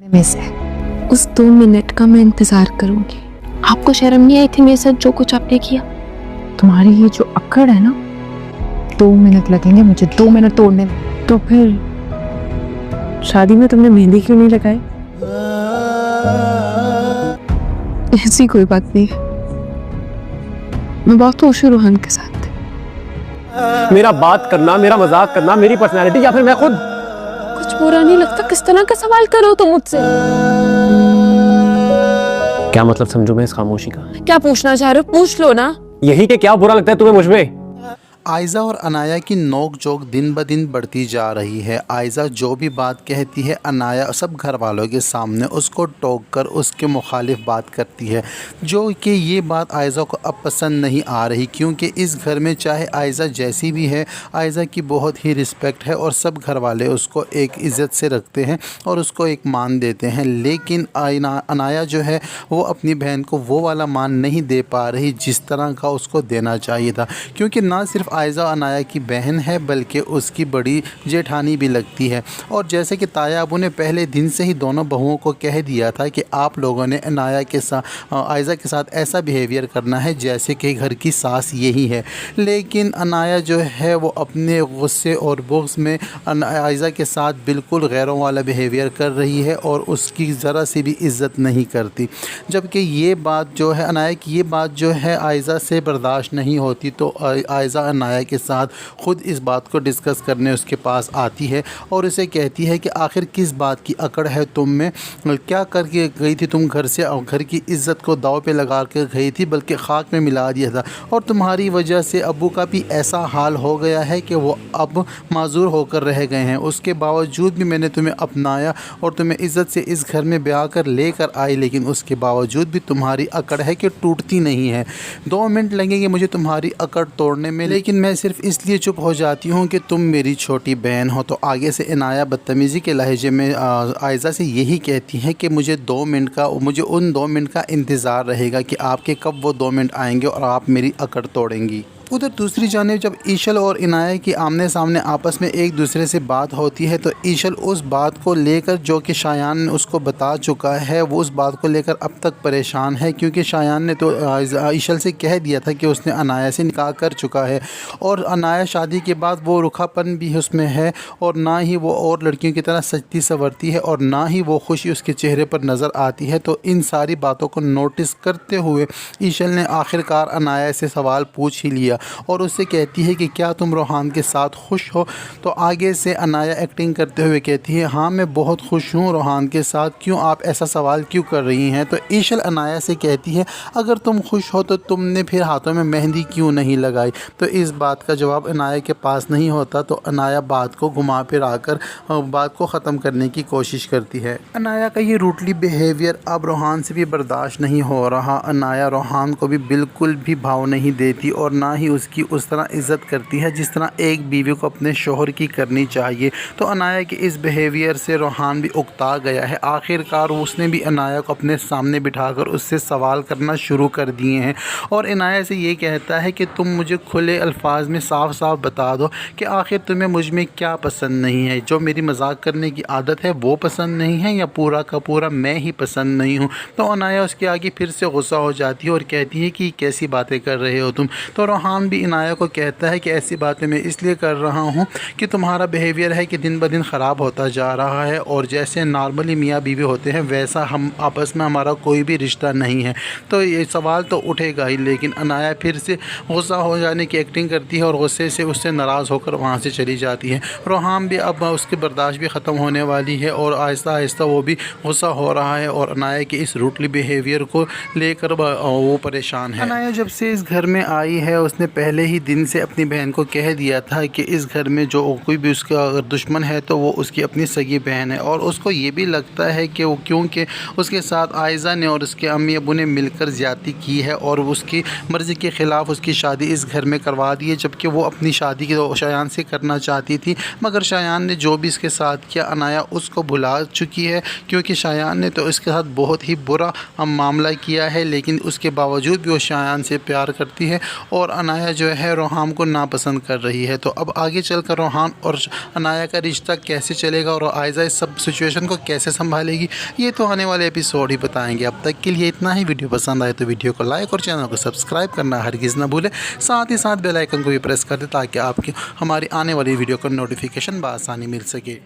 में से उस 2 मिनट का मैं इंतजार करूंगी। आपको शर्म नहीं आई थी मेरे साथ जो कुछ आपने किया? तुम्हारी ये जो अकड़ है ना, 2 मिनट लगेंगे मुझे 2 मिनट तोड़ने में। तो फिर शादी में तुमने मेहंदी क्यों नहीं लगाई? ऐसी कोई बात नहीं है, मैं बहुत खुश हूँ रोहन के साथ। मेरा बात करना, मेरा मजाक करना मेरी पर्सनैलिटी या फिर मैं खुद? कुछ बुरा नहीं लगता? किस तरह का सवाल करो तुम मुझसे? क्या मतलब समझू मैं इस खामोशी का? क्या पूछना चाह रहे हो? पूछ लो ना। यही कि क्या बुरा लगता है तुम्हें मुझमें? आयज़ा और अनाया की नोक जोक दिन ब दिन बढ़ती जा रही है। आयज़ा जो भी बात कहती है, अनाया सब घर वालों के सामने उसको टोक कर उसके मुखालिफ बात करती है, जो कि ये बात आयज़ा को अब पसंद नहीं आ रही, क्योंकि इस घर में चाहे आयज़ा जैसी भी है, आयज़ा की बहुत ही रिस्पेक्ट है और सब घर वाले उसको एक इज़्ज़त से रखते हैं और उसको एक मान देते हैं। लेकिन अनाया जो है वो अपनी बहन को वो वाला मान नहीं दे पा रही जिस तरह का उसको देना चाहिए था, क्योंकि ना सिर्फ आयज़ा अनाया की बहन है बल्कि उसकी बड़ी जेठानी भी लगती है। और जैसे कि ताया अबू ने पहले दिन से ही दोनों बहुओं को कह दिया था कि आप लोगों ने अनाया के साथ आयज़ा के साथ ऐसा बिहेवियर करना है जैसे कि घर की सास यही है। लेकिन अनाया जो है वो अपने गुस्से और बुग़्ज़ में आयज़ा के साथ बिल्कुल गैरों वाला बिहेवियर कर रही है और उसकी ज़रा सी भी इज़्ज़त नहीं करती। जबकि ये बात जो है अनाया की ये बात जो है आयज़ा से बर्दाश्त नहीं होती, तो आयज़ा अनाया के साथ ख़ुद इस बात को डिस्कस करने उसके पास आती है और उसे कहती है कि आखिर किस बात की अकड़ है तुम में, क्या करके गई थी तुम घर से, और घर की इज़्ज़त को दाव पे लगा कर गई थी, बल्कि खाक में मिला दिया था। और तुम्हारी वजह से अबू का भी ऐसा हाल हो गया है कि वो अब माजूर होकर रह गए हैं। उसके बावजूद भी मैंने तुम्हें अपनाया और तुम्हें इज़्ज़त से इस घर में ब्याह कर लेकर आई, लेकिन उसके बावजूद भी तुम्हारी अकड़ है कि टूटती नहीं है। 2 मिनट लगेंगे मुझे तुम्हारी अकड़ तोड़ने में, लेकिन मैं सिर्फ इसलिए चुप हो जाती हूँ कि तुम मेरी छोटी बहन हो। तो आगे से अनाया बदतमीज़ी के लहजे में आयज़ा से यही कहती है कि मुझे उन 2 मिनट का इंतज़ार रहेगा कि आपके कब वो 2 मिनट आएंगे और आप मेरी अकड़ तोड़ेंगी। उधर दूसरी जानिब जब ईशल और इनाया की आमने सामने आपस में एक दूसरे से बात होती है, तो ईशल उस बात को लेकर जो कि शायान ने उसको बता चुका है, वो उस बात को लेकर अब तक परेशान है, क्योंकि शायान ने तो ईशल से कह दिया था कि उसने अनाया से निकाह कर चुका है और अनाया शादी के बाद वो रुखापन भी उसमें है और ना ही वो और लड़कियों की तरह सजती संवरती है और ना ही वो खुशी उसके चेहरे पर नज़र आती है। तो इन सारी बातों को नोटिस करते हुए ईशल ने आखिरकार अनाया से सवाल पूछ ही लिया और उससे कहती है कि क्या तुम रोहान के साथ खुश हो? तो आगे से अनाया एक्टिंग करते हुए कहती है, हाँ मैं बहुत खुश हूँ रोहान के साथ, क्यों आप ऐसा सवाल क्यों कर रही हैं? तो ईशल अनाया से कहती है, अगर तुम खुश हो तो तुमने फिर हाथों में मेहंदी क्यों नहीं लगाई? तो इस बात का जवाब अनाया के पास नहीं होता, तो अनाया बात को घुमा फिरा कर बात को ख़त्म करने की कोशिश करती है। अनाया का ये रूटली बिहेवियर अब रोहान से भी बर्दाश्त नहीं हो रहा। अनाया रोहान को भी बिल्कुल भी भाव नहीं देती और ना ही उसकी उस तरह इज़्ज़त करती है जिस तरह एक बीवी को अपने शोहर की करनी चाहिए। तो अनाया के इस बिहेवियर से रोहान भी उकता गया है। आखिरकार उसने भी अनाया को अपने सामने बिठाकर उससे सवाल करना शुरू कर दिए हैं और अनाया से ये कहता है कि तुम मुझे खुले अल्फाज में साफ साफ बता दो कि आखिर तुम्हें मुझ में क्या पसंद नहीं है। जो मेरी मजाक करने की आदत है वो पसंद नहीं है या पूरा का पूरा मैं ही पसंद नहीं हूँ? तो अनाया उसके आगे फिर से गुस्सा हो जाती है और कहती है कि कैसी बातें कर रहे हो तुम? तो रोहान भी अनाया को कहता है कि ऐसी बातें मैं इसलिए कर रहा हूँ कि तुम्हारा बिहेवियर है कि दिन ब दिन ख़राब होता जा रहा है और जैसे नॉर्मली मियाँ बीवी होते हैं वैसा हम आपस में हमारा कोई भी रिश्ता नहीं है। तो ये सवाल तो उठेगा ही, लेकिन अनाया फिर से गुस्सा हो जाने की एक्टिंग करती है और गुस्से से उससे नाराज़ होकर वहाँ से चली जाती है। रोहान भी अब उसकी बर्दाश्त भी ख़त्म होने वाली है और आहिस्ता आहिस्ता वो भी गुस्सा हो रहा है और अनाया के इस रूटली बिहेवियर को लेकर वो परेशान है। अनाया जब से इस घर में आई है उसने पहले ही दिन से अपनी बहन को कह दिया था कि इस घर में जो कोई भी उसका अगर दुश्मन है तो वो उसकी अपनी सगी बहन है और उसको ये भी लगता है कि वो क्योंकि उसके साथ आयज़ा ने और उसके अम्मी अबू ने मिलकर ज़्यादती की है और उसकी मर्ज़ी के ख़िलाफ़ उसकी शादी इस घर में करवा दी है, जबकि वो अपनी शादी की शायान से करना चाहती थी, मगर शायान ने जो भी इसके साथ किया अनाया उसको भुला चुकी है, क्योंकि शायान ने तो इसके साथ बहुत ही बुरा मामला किया है, लेकिन उसके बावजूद भी वो शायान से प्यार करती है और अनाया जो है रोहान को नापसंद कर रही है। तो अब आगे चल कर रोहान और अनाया का रिश्ता कैसे चलेगा और आयज़ा इस सब सिचुएशन को कैसे संभालेगी, ये तो आने वाले एपिसोड ही बताएंगे। अब तक के लिए इतना ही। वीडियो पसंद आए तो वीडियो को लाइक और चैनल को सब्सक्राइब करना हरगिज़ ना भूलें। साथ ही साथ बेल आइकन को भी प्रेस कर दें ताकि आपकी हमारी आने वाली वीडियो का नोटिफिकेशन बआसानी मिल सके।